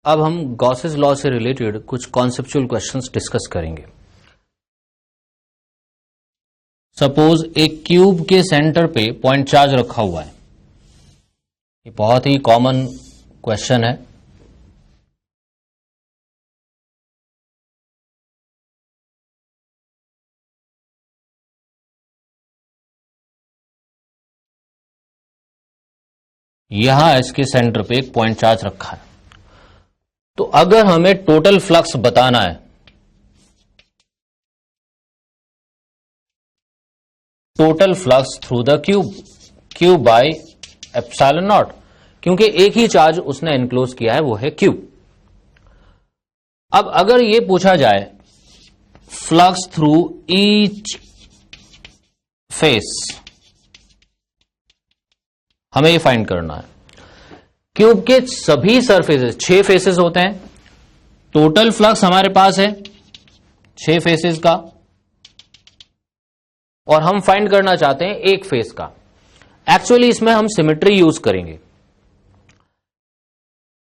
अब हम Gauss's law से रिलेटेड कुछ कॉन्सेप्चुअल क्वेश्चंस डिस्कस करेंगे। सपोज एक क्यूब के सेंटर पे पॉइंट चार्ज रखा हुआ है। ये बहुत ही कॉमन क्वेश्चन है। यहां इसके सेंटर पे एक पॉइंट चार्ज रखा है। तो अगर हमें टोटल फ्लक्स बताना है, total flux through the cube by epsilon not, क्योंकि एक ही चार्ज उसने एनक्लोज किया है, वो है क्यूब। अब अगर ये पूछा जाए फ्लक्स थ्रू ईच फेस, हमें ये फाइंड करना है। क्यूब के सभी सरफेसेस, 6 फेसेस होते हैं, टोटल फ्लक्स हमारे पास है 6 फेसेस का, और हम फाइंड करना चाहते हैं एक फेस का। एक्चुअली इसमें हम सिमेट्री यूज करेंगे।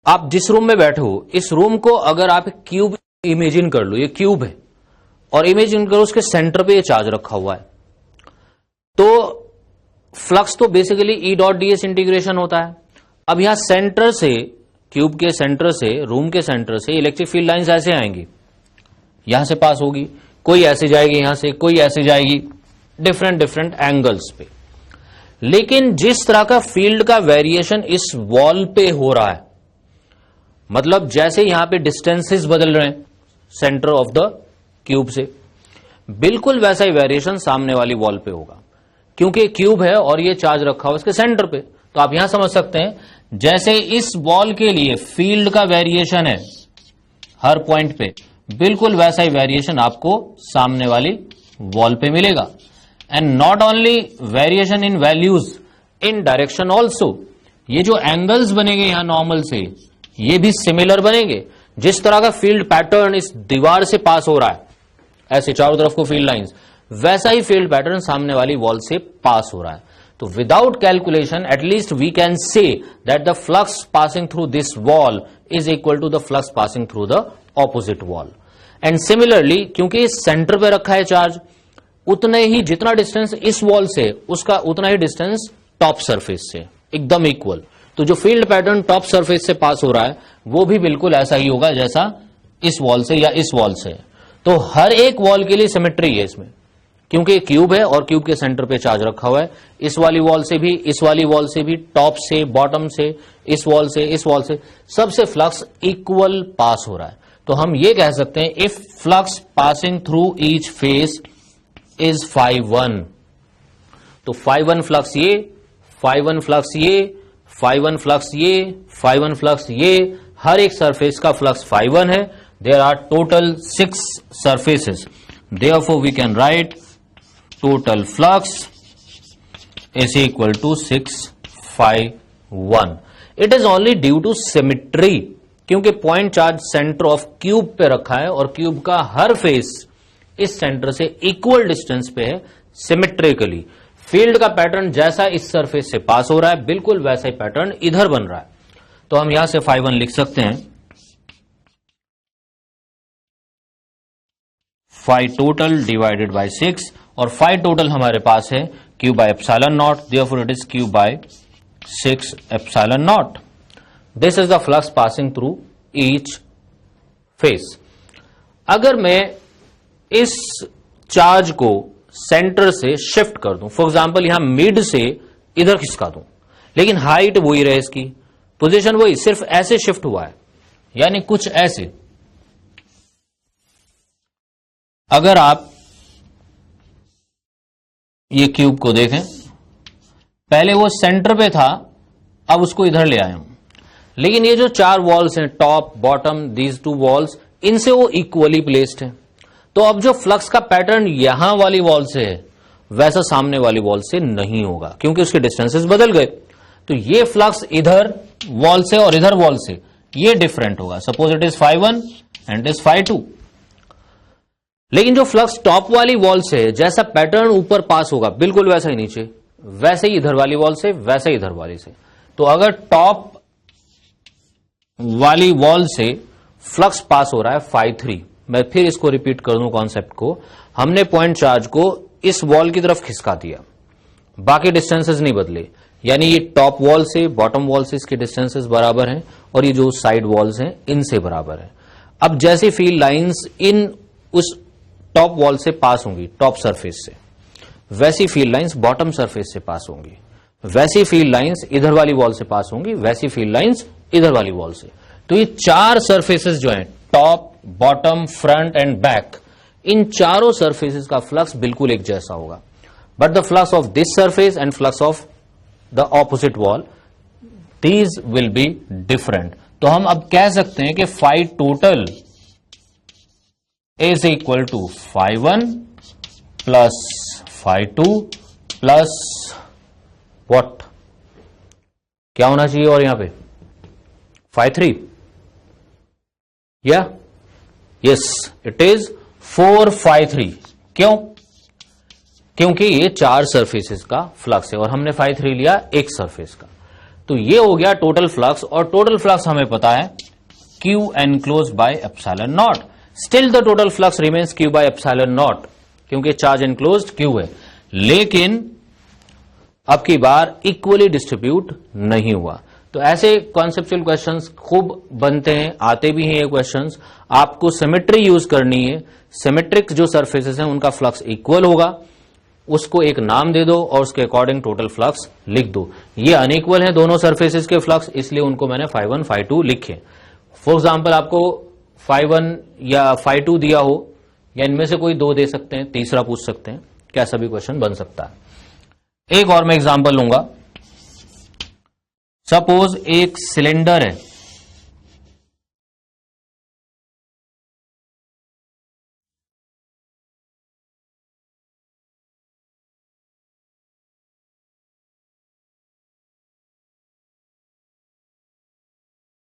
आप जिस रूम में बैठे हो, इस रूम को अगर आप क्यूब इमेजिन कर लो, ये क्यूब है, और इमेजिन करो उसके सेंटर पे ये चार्ज रखा हुआ है, तो फ्लक्स तो basically E dot DS integration होता है। अब यहां सेंटर से, क्यूब के सेंटर से, रूम के सेंटर से इलेक्ट्रिक फील्ड लाइंस ऐसे आएंगी, यहां से पास होगी, कोई ऐसे जाएगी, यहां से कोई ऐसे जाएगी, डिफरेंट एंगल्स पे। लेकिन जिस तरह का फील्ड का वेरिएशन इस वॉल पे हो रहा है, मतलब जैसे यहां पे डिस्टेंसेस बदल रहे हैं सेंटर ऑफ द क्यूब से, बिल्कुल वैसा ही वेरिएशन सामने वाली वॉल पे होगा, क्योंकि क्यूब है और ये चार्ज रखा हुआ इसके सेंटर पे। तो आप यहां समझ सकते हैं, जैसे इस वॉल के लिए फील्ड का वेरिएशन है हर पॉइंट पे, बिल्कुल वैसा ही वेरिएशन आपको सामने वाली वॉल पे मिलेगा। And not only variation in values, in direction also. ये जो एंगल्स बनेंगे यहां नॉर्मल से, ये भी सिमिलर बनेंगे। जिस तरह का फील्ड पैटर्न इस दीवार से पास हो रहा है, ऐसे चारों तरफ को फील्ड लाइंस, वैसा ही फील्ड पैटर्न सामने वाली वॉल से पास हो रहा है। तो without calculation at least we can say that the flux passing through this wall is equal to the flux passing through the opposite wall. And similarly, क्योंकि इस सेंटर पे रखा है चार्ज, उतने ही जितना डिस्टेंस इस वॉल से, उसका उतना ही डिस्टेंस टॉप सरफेस से, एकदम इक्वल। तो जो फील्ड पैटर्न टॉप सरफेस से पास हो रहा है, वो भी बिल्कुल ऐसा ही होगा जैसा इस वॉल से या इस वॉल से। तो हर एक वॉल के लिए सिमेट्री है इसमें, क्योंकि क्यूब है और क्यूब के सेंटर पे चार्ज रखा हुआ है। इस वाली वॉल से भी, इस वाली वॉल से भी, टॉप से, बॉटम से, इस वॉल से, इस वॉल से, सबसे फ्लक्स इक्वल पास हो रहा है। तो हम ये कह सकते हैं, if flux passing through each face is φ1, तो φ1 फ्लक्स ये, φ1 फ्लक्स ये, φ1 फ्लक्स ये, φ1 फ्लक्स ये, हर एक सरफेस का फ्लक्स φ1 है। There are total 6 surfaces, therefore we can write total flux is equal to 6 φ1. It is only due to symmetry, क्योंकि point charge centre of cube पे रखा है और क्यूब का हर फेस इस सेंटर से इक्वल डिस्टेंस पे है। सिमेट्रिकली फील्ड का पैटर्न जैसा इस सरफेस से पास हो रहा है, बिल्कुल वैसा ही पैटर्न इधर बन रहा है। तो हम यहां से φ1 लिख सकते हैं, फाई टोटल डिवाइडेड बाय 6, और फाई टोटल हमारे पास है q by epsilon naught, therefore it is q by 6 epsilon naught. This is the flux passing through each face. अगर मैं इस चार्ज को सेंटर से शिफ्ट कर दूं, फॉर एग्जांपल यहां मिड से इधर खिसका दूं, लेकिन हाइट वही रहे, इसकी पोजीशन वही, सिर्फ ऐसे शिफ्ट हुआ है, यानी कुछ ऐसे। अगर आप ये क्यूब को देखें, पहले वो सेंटर पे था, अब उसको इधर ले आए हम, लेकिन ये जो 4 वॉल्स हैं, टॉप, बॉटम, दीज 2 वॉल्स, इनसे वो इक्वली प्लेस्ड है। तो अब जो फ्लक्स का पैटर्न यहां वाली वॉल से है, वैसा सामने वाली वॉल से नहीं होगा, क्योंकि उसके डिस्टेंसेस बदल गए। तो ये फ्लक्स इधर वॉल से और इधर वॉल से ये डिफरेंट होगा। Suppose it is φ1 and it is φ2। लेकिन जो फ्लक्स टॉप वाली वॉल से, जैसा पैटर्न ऊपर पास होगा, बिल्कुल वैसा ही नीचे, वैसे ही इधर वाली वॉल से, वैसे ही इधर वाली से। तो अगर टॉप वाली वॉल से फ्लक्स पास हो रहा है φ3। मैं फिर इसको रिपीट कर दूं कॉन्सेप्ट को। हमने पॉइंट चार्ज को इस वॉल की तरफ खिसका दिया, बाकी डिस्टेंसेस नहीं बदले, यानी ये टॉप वॉल से बॉटम वॉल से इसके डिस्टेंसेस बराबर हैं और ये जो साइड वॉल्स हैं इनसे बराबर है। अब जैसे फील्ड लाइंस इन उस टॉप वॉल से पास होंगी, टॉप सरफेस से, वैसी फील्ड लाइंस बॉटम सरफेस से पास होंगी, वैसी फील्ड लाइंस इधर वाली वॉल से पास होंगी, वैसी फील्ड लाइंस इधर वाली वॉल से। तो ये चार सरफेसेस जो हैं, top, bottom, front and back, इन चारों सरफेसेस का फ्लक्स बिल्कुल एक जैसा होगा, but the flux of this surface and flux of the opposite wall, these will be different. तो हम अब कह सकते हैं कि phi total is equal to φ1 plus φ2 plus what, क्या होना चाहिए और यहां पे φ3, या यस इट इज 4φ3। क्यों? क्योंकि ये चार सरफेसेस का फ्लक्स है और हमने φ3 लिया एक सरफेस का। तो ये हो गया टोटल फ्लक्स, और टोटल फ्लक्स हमें पता है Q enclose by epsilon not. Still the total flux remains Q bye epsilon not, क्योंकि चार्ज एनक्लोज्ड Q है, लेकिन अब की बार इक्वली डिस्ट्रीब्यूट नहीं हुआ। तो ऐसे कॉन्सेप्चुअल क्वेश्चंस खूब बनते हैं, आते भी हैं ये क्वेश्चंस। आपको सिमेट्री यूज करनी है, सिमेट्रिक जो सरफेसेस हैं उनका फ्लक्स इक्वल होगा, उसको एक नाम दे दो और उसके अकॉर्डिंग टोटल फ्लक्स लिख दो। ये अनइक्वल है दोनों सरफेसेस के फ्लक्स, इसलिए उनको मैंने φ1 φ2 लिखे। फॉर एग्जांपल आपको φ1 या φ2 दिया हो, या इनमें से कोई दो दे सकते हैं, तीसरा पूछ सकते हैं, कैसा भी क्वेश्चन बन सकता है। एक और मैं एग्जांपल लूंगा। सपोज एक सिलेंडर है,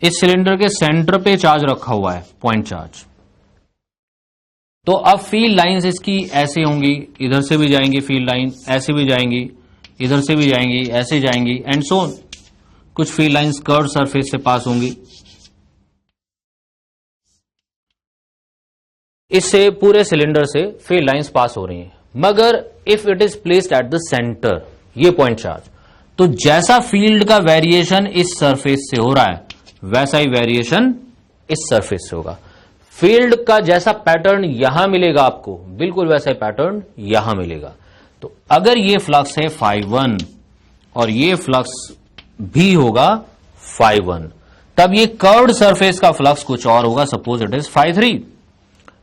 इस सिलेंडर के सेंटर पे चार्ज रखा हुआ है, पॉइंट चार्ज। तो अब फील्ड लाइंस इसकी ऐसे होंगी, इधर से भी जाएंगी फील्ड लाइन, ऐसे भी जाएंगी, इधर से भी जाएंगी, ऐसे जाएंगी एंड सो ऑन। कुछ फील्ड लाइंस कर्व सरफेस से पास होंगी, इससे पूरे सिलेंडर से फील्ड लाइंस पास हो रही हैं। मगर if it is placed at the centre, ये पॉइंट चार्ज, तो जैसा फील्ड का वेरिएशन इस सरफेस से हो रहा है वैसा ही वेरिएशन इस सरफेस से होगा। फील्ड का जैसा पैटर्न यहां मिलेगा आपको, बिल्कुल वैसा ही पैटर्न यहां मिलेगा। तो अगर ये फ्लक्स है φ1 और ये फ्लक्स भी होगा φ1, तब ये कर्व्ड सरफेस का फ्लक्स कुछ और होगा, सपोज इट इज φ3।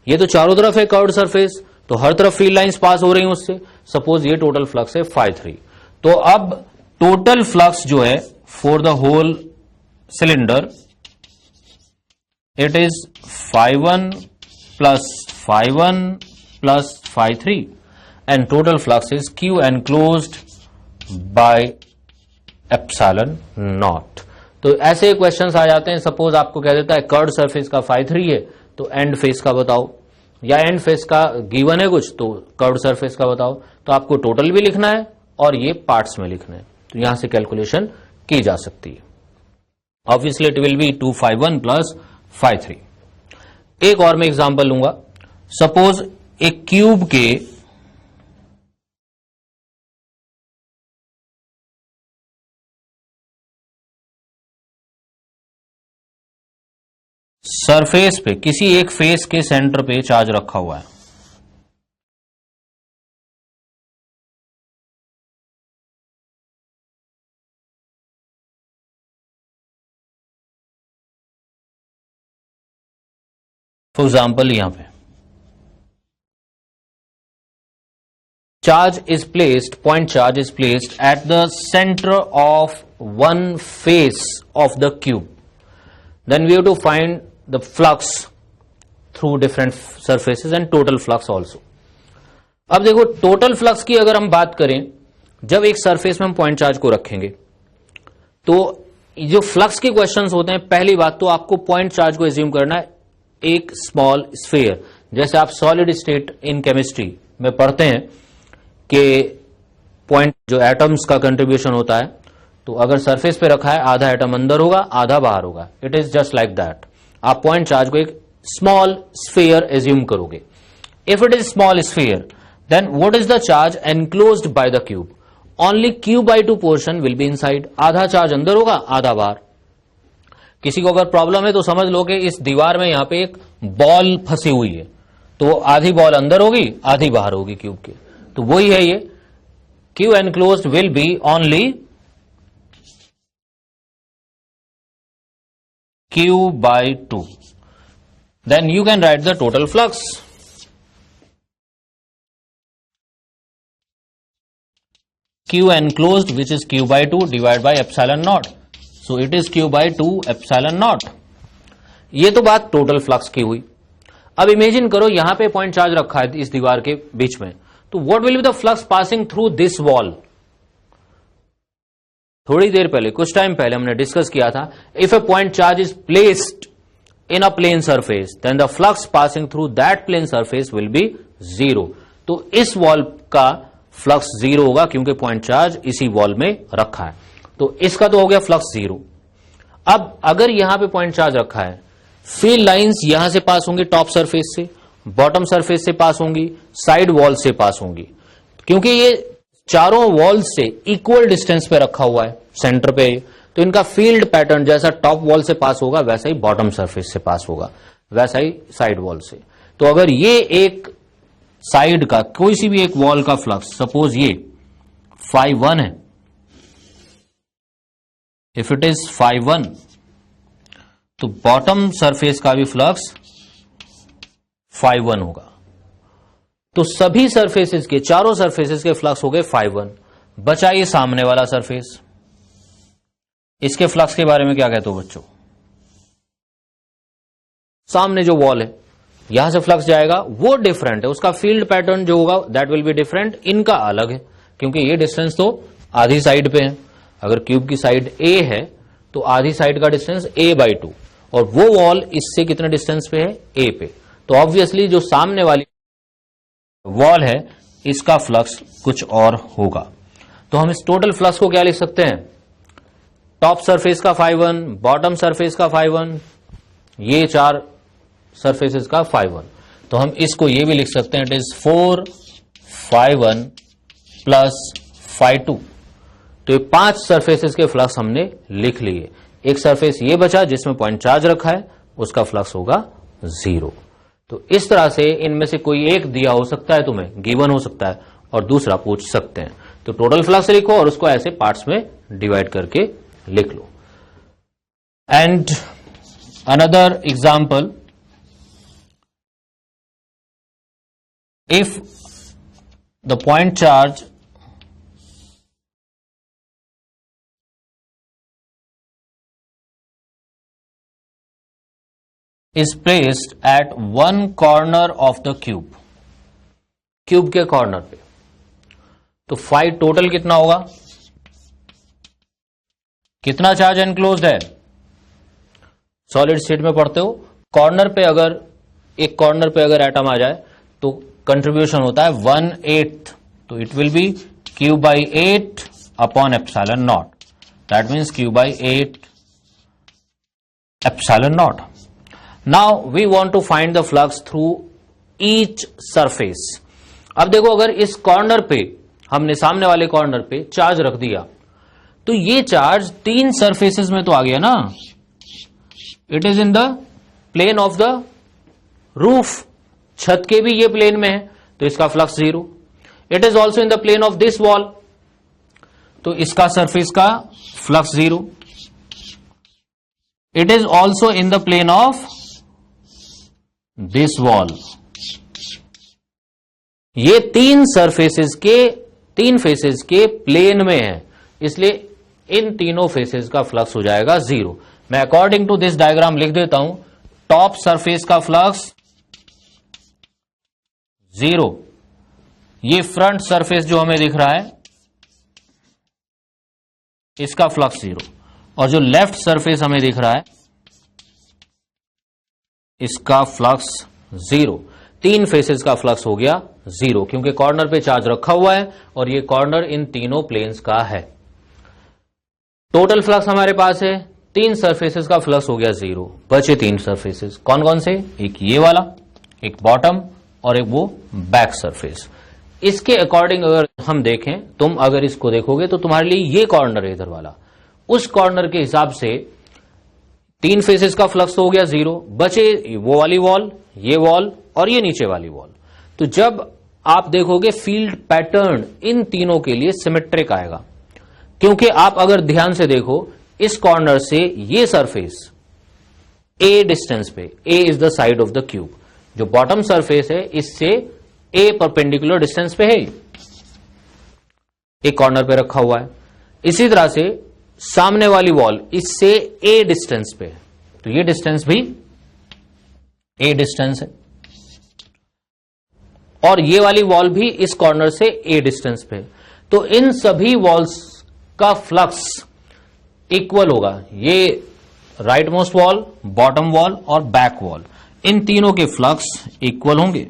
ये तो चारों तरफ है कर्व्ड सरफेस, तो हर तरफ फील्ड लाइंस पास हो रही हैं उससे, सपोज ये टोटल फ्लक्स है φ3। तो अब टोटल फ्लक्स जो है for the whole cylinder, it is φ1 plus φ1 plus φ3 and total flux is Q enclosed by epsilon nought. तो ऐसे क्वेश्चंस आ जाते हैं, सपोज आपको कह देता है कर्व्ड सरफेस का φ3 है, तो एंड फेस का बताओ, या एंड फेस का गिवन है कुछ, तो कर्व्ड सरफेस का बताओ। तो आपको टोटल भी लिखना है और ये पार्ट्स में लिखना है, तो यहां से कैलकुलेशन की जा सकती है। Obviously it will be 2φ1 plus φ3। एक और मैं एग्जांपल लूंगा। सपोज एक क्यूब के सरफेस पे किसी एक फेस के सेंटर पे चार्ज रखा हुआ है, फॉर एग्जाम्पल यहां पे charge is placed, point charge is placed at the centre of one face of the cube, then we have to find the flux through different surfaces and total flux also. अब देखो total flux की अगर हम बात करें, जब एक surface में हम पॉइंट चार्ज को रखेंगे तो जो फ्लक्स के क्वेश्चंस होते हैं, पहली बात तो आपको पॉइंट चार्ज को एज्यूम करना है एक स्मॉल स्फीयर। जैसे आप सॉलिड स्टेट इन केमिस्ट्री में पढ़ते हैं कि पॉइंट जो एटम्स का कंट्रीब्यूशन होता है, तो अगर सरफेस पे रखा है आधा एटम अंदर होगा आधा बाहर होगा. It is just like that. आप पॉइंट चार्ज को एक स्मॉल स्फीयर एज्यूम करोगे. If it is small sphere then what is the charge enclosed by the cube? Only q/2 portion will be inside. आधा चार्ज अंदर होगा आधा बाहर. किसी को अगर प्रॉब्लम है तो समझ लो कि इस दीवार में यहां पे एक बॉल फंसी हुई है, तो आधी बॉल अंदर होगी आधी बाहर होगी क्यूब के. तो वही है ये q enclosed will be only q/2. Then you can write the total flux. Q enclosed, which is q/2 divided by epsilon naught. So it is q/2 epsilon naught. ये तो बात टोटल फ्लक्स की हुई. अब इमेजिन करो यहां पे point charge रखा है इस दीवार के बीच में, तो what will be the flux passing through this wall? थोड़ी देर पहले, कुछ टाइम पहले हमने डिस्कस किया था, if a point charge is placed in a plane surface then the flux passing through that plane surface will be zero. तो इस wall का फ्लक्स जीरो होगा क्योंकि पॉइंट चार्ज इसी वॉल में रखा है. तो इसका तो हो गया फ्लक्स जीरो. अब अगर यहां पे पॉइंट चार्ज रखा है, फील्ड लाइंस यहां से पास होंगी टॉप सरफेस से, बॉटम सरफेस से पास होंगी, साइड वॉल से पास होंगी. क्योंकि ये चारों वॉल से इक्वल डिस्टेंस पे रखा हुआ है सेंटर पे, तो इनका फील्ड पैटर्न जैसा टॉप वॉल से पास होगा वैसा ही बॉटम सरफेस से पास होगा, वैसा ही साइड वॉल से. तो अगर ये एक साइड का कोई सी भी एक वॉल का फ्लक्स, सपोज ये φ1 है, इफ इट इज φ1, तो बॉटम सरफेस का भी फ्लक्स φ1 होगा. तो सभी सरफेसेस के, चारों सरफेसेस के फ्लक्स हो गए φ1. बचा ये सामने वाला सरफेस, इसके फ्लक्स के बारे में क्या कहते हो बच्चों? सामने जो वॉल है यहां से फ्लक्स जाएगा वो डिफरेंट है, उसका फील्ड पैटर्न जो होगा दैट विल बी डिफरेंट. इनका अलग है क्योंकि ये डिस्टेंस तो आधी साइड पे है. अगर क्यूब की साइड a है तो आधी साइड का डिस्टेंस a/2, और वो वॉल इससे कितने डिस्टेंस पे है? a पे. तो ऑब्वियसली जो सामने वाली वॉल है इसका फ्लक्स कुछ और होगा. तो हम इस टोटल फ्लक्स को क्या लिख सकते हैं? टॉप सरफेस का φ1, बॉटम सरफेस का φ1, ये चार सरफेसेस का φ1. तो हम इसको ये भी लिख सकते हैं, इट इज 4φ1 प्लस φ2. तो ये 5 सरफेसेस के फ्लक्स हमने लिख लिए. एक सरफेस ये बचा जिसमें पॉइंट चार्ज रखा है, उसका फ्लक्स होगा 0. तो इस तरह से इनमें से कोई एक दिया हो सकता है तुम्हें, गिवन हो सकता है, और दूसरा पूछ सकते हैं. तो टोटल फ्लक्स लिखो और उसको ऐसे पार्ट्स में डिवाइड करके लिख लो. And another example, if the point charge is placed at one corner of the cube, cube के कॉर्नर पे, तो फाइ टोटल कितना होगा? कितना चार्ज एनक्लोज्ड है? सॉलिड स्टेट में पढ़ते हो, कॉर्नर पे अगर एक कॉर्नर पे अगर एटम आ जाए तो कंट्रीब्यूशन होता है 1/8. तो it will be q/8 upon epsilon naught. That means q/8 epsilon naught. Now we want to find the flux through each surface. अब देखो, अगर इस कॉर्नर पे हमने सामने वाले कॉर्नर पे चार्ज रख दिया तो ये चार्ज 3 सरफेसेस में तो आ गया ना. It is in the plane of the roof, छत के भी ये प्लेन में है, तो इसका flux 0. It is also in the plane of this wall, तो इसका सरफेस का flux 0. It is also in the plane of this wall. ये 3 सरफेसेस के, 3 फेसेस के प्लेन में है, इसलिए इन तीनों फेसेस का फ्लक्स हो जाएगा 0. मैं अकॉर्डिंग टू दिस डायग्राम लिख देता हूं. टॉप सरफेस का फ्लक्स 0, ये फ्रंट सरफेस जो हमें दिख रहा है इसका फ्लक्स 0, और जो लेफ्ट सरफेस हमें दिख रहा है इसका फ्लक्स 0. 3 फेसेस का फ्लक्स हो गया 0 क्योंकि कॉर्नर पे चार्ज रखा हुआ है और ये कॉर्नर इन तीनों प्लेन्स का है. टोटल फ्लक्स हमारे पास है, 3 सरफेसेस का फ्लक्स हो गया 0, बचे 3 सरफेसेस। कौन कौन से? एक ये वाला, एक बॉटम और एक वो बैक सरफेस। इसके अकॉर्डिंग अगर हम देखें, तुम अगर इसको देखोगे तो तुम्हारे लिए ये कॉर्नर है इधर वाला, उस कॉर्नर के हिसाब से 3 फेसेस का फ्लक्स हो गया 0, बचे वो वाली वॉल, ये वॉल और ये नीचे वाली वॉल। तो जब आप देखोगे फील्ड पैटर्न इन तीनों के लिए सिमेट्रिक आएगा, क्योंकि आप अगर ध्यान से देखो इस कॉर्नर से ये सरफेस ए डिस्टेंस पे, a is the side of the cube, जो बॉटम सरफेस है इससे ए परपेंडिकुलर डिस्टेंस पे है, एक कॉर्नर पे रखा हुआ है। इसी तरह से सामने वाली वॉल इससे ए डिस्टेंस पे है, तो ये डिस्टेंस भी ए डिस्टेंस है, और ये वाली वॉल भी इस कॉर्नर से ए डिस्टेंस पे। तो इन सभी वॉल्स का फ्लक्स इक्वल होगा, ये right most wall, bottom wall और बैक वॉल, इन तीनों के फ्लक्स इक्वल होंगे।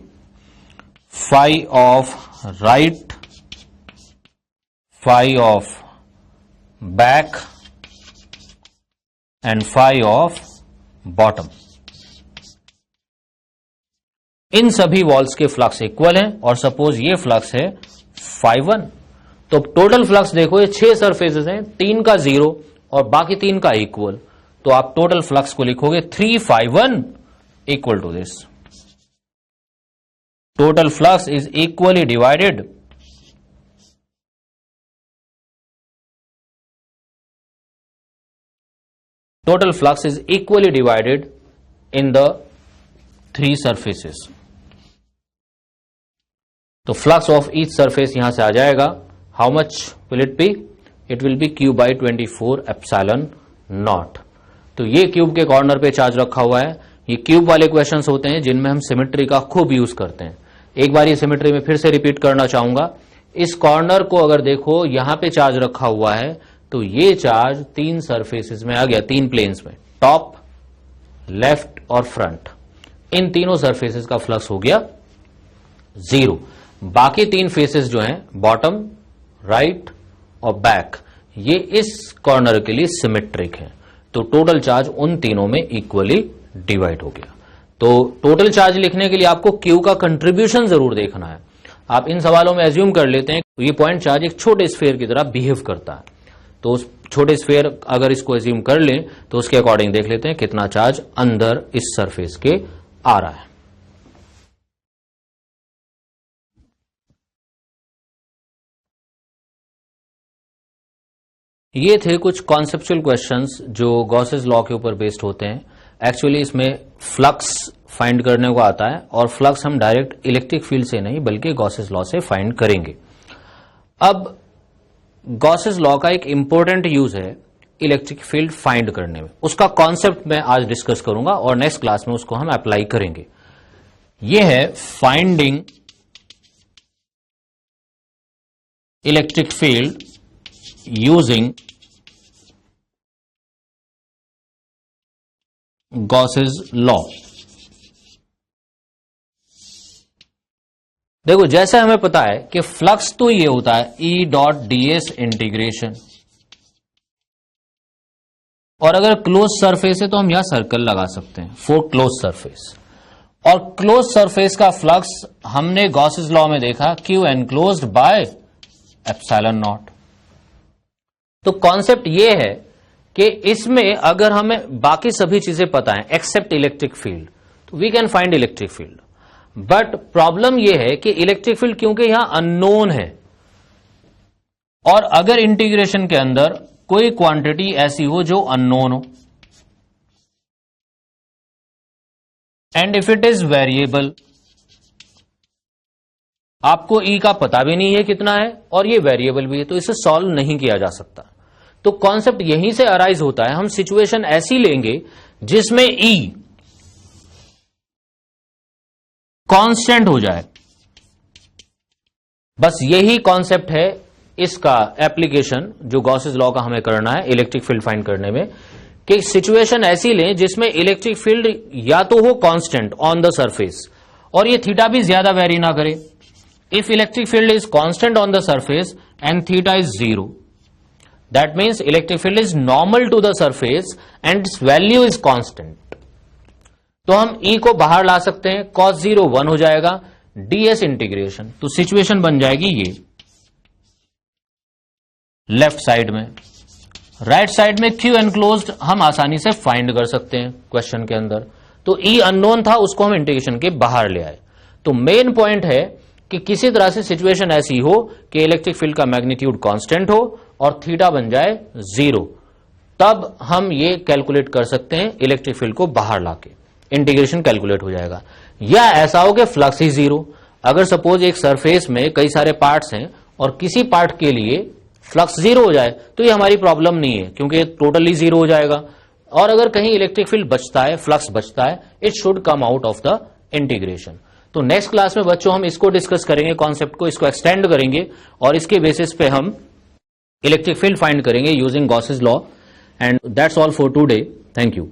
Phi of right, phi of back and phi of bottom, इन सभी वॉल्स के फ्लक्स इक्वल हैं। और सपोज ये फ्लक्स है φ1, तो टोटल फ्लक्स देखो ये 6 सरफेसेस हैं, 3 का 0 और बाकी 3 का इक्वल, तो आप टोटल फ्लक्स को लिखोगे 3φ1 equal to this. Total flux is equally divided total flux is equally divided in the 3 surfaces. तो फ्लक्स ऑफ ईच सरफेस यहां से आ जाएगा, how much will it be? It will B Q by 24 epsilon nought. तो ये cube के corner पे charge रखा हुआ है। ये क्यूब वाले क्वेश्चंस होते हैं जिनमें हम सिमेट्री का खूब यूज करते हैं। एक बार ये सिमेट्री में फिर से रिपीट करना चाहूंगा, इस कॉर्नर को अगर देखो यहां पे चार्ज रखा हुआ है, तो ये चार्ज 3 सरफेसेस में आ गया, 3 प्लेन्स में, टॉप, लेफ्ट और फ्रंट। इन तीनों सरफेसेस का फ्लक्स हो गया 0। बाकी 3 फेसेस जो हैं, बॉटम, राइट और बैक, ये इस कॉर्नर के लिए सिमेट्रिक हैं। तो टोटल चार्ज उन तीनों में इक्वली डिवाइड हो गया। तो टोटल चार्ज लिखने के लिए आपको क्यू का कंट्रीब्यूशन जरूर देखना है। आप इन सवालों में एज्यूम कर लेते हैं ये पॉइंट चार्ज एक छोटे स्फीयर की तरह बिहेव करता है, तो उस छोटे स्फीयर अगर इसको एज्यूम कर लें तो उसके अकॉर्डिंग देख लेते हैं कितना चार्ज अंदर इस सरफेस के आ रहा है। ये थे कुछ कॉन्सेप्चुअल क्वेश्चंस जो गॉसेस लॉ के ऊपर बेस्ड होते हैं। एक्चुअली इसमें फ्लक्स फाइंड करने को आता है, और फ्लक्स हम डायरेक्ट इलेक्ट्रिक फील्ड से नहीं बल्कि गॉसेस लॉ से फाइंड करेंगे। अब गॉसेस लॉ का एक इंपॉर्टेंट यूज है इलेक्ट्रिक फील्ड फाइंड करने में, उसका कॉन्सेप्ट मैं आज डिस्कस करूंगा और नेक्स्ट क्लास में उसको हम अप्लाई करेंगे। यह है finding electric field using Gauss's law. देखो, जैसे हमें पता है कि फ्लक्स तो ये होता है E डॉट ds इंटीग्रेशन, और अगर क्लोज सरफेस है तो हम यहां सर्कल लगा सकते हैं फॉर क्लोज सरफेस। और क्लोज सरफेस का फ्लक्स हमने गॉसेस लॉ में देखा Q enclosed by epsilon nought. तो कॉन्सेप्ट ये है कि इसमें अगर हमें बाकी सभी चीजें पता है एक्सेप्ट इलेक्ट्रिक फील्ड, तो we can find electric field. But problem यह है कि इलेक्ट्रिक फील्ड क्योंकि यहां अननोन है, और अगर इंटीग्रेशन के अंदर कोई क्वांटिटी ऐसी हो जो अननोन हो, and if it is variable, आपको E का पता भी नहीं है कितना है और ये वेरिएबल भी है, तो इसे सॉल्व नहीं किया जा सकता। तो कॉन्सेप्ट यहीं से अराइज होता है, हम सिचुएशन ऐसी लेंगे जिसमें E कांस्टेंट हो जाए। बस यही कॉन्सेप्ट है इसका एप्लीकेशन जो गॉसेस लॉ का हमें करना है इलेक्ट्रिक फील्ड फाइंड करने में, कि सिचुएशन ऐसी लें जिसमें इलेक्ट्रिक फील्ड या तो हो कांस्टेंट ऑन द सरफेस और ये थीटा भी ज्यादा वेरी ना करे। If electric field is constant on the surface and theta is 0, that means electric field is normal to the surface and its value is constant. तो हम E को बाहर ला सकते हैं, cos 0 1 हो जाएगा, ds इंटीग्रेशन। तो सिचुएशन बन जाएगी ये लेफ्ट साइड में। राइट साइड में Q एनक्लोज्ड हम आसानी से फाइंड कर सकते हैं क्वेश्चन के अंदर। तो E अननोन था, उसको हम इंटीग्रेशन के बाहर ले आए। तो मेन पॉइंट है कि किसी तरह से सिचुएशन ऐसी हो कि इलेक्ट्रिक फील्ड का मैग्नीट्यूड कांस्टेंट हो और थीटा बन जाए 0, तब हम ये कैलकुलेट कर सकते हैं, इलेक्ट्रिक फील्ड को बाहर लाके इंटीग्रेशन कैलकुलेट हो जाएगा। या ऐसा हो कि फ्लक्स ही 0। अगर सपोज एक सरफेस में कई सारे पार्ट्स हैं और किसी पार्ट के लिए फ्लक्स 0 हो जाए तो ये हमारी प्रॉब्लम नहीं है, क्योंकि टोटली 0 हो जाएगा। और अगर कहीं इलेक्ट्रिक फील्ड बचता है, फ्लक्स बचता है, it should come out of the integration. तो नेक्स्ट क्लास में बच्चों हम इसको डिस्कस करेंगे, कॉन्सेप्ट को, इसको एक्सटेंड करेंगे और इसके बेसिस पे हम इलेक्ट्रिक फील्ड फाइंड करेंगे using Gauss's law. And that's all for today. Thank you.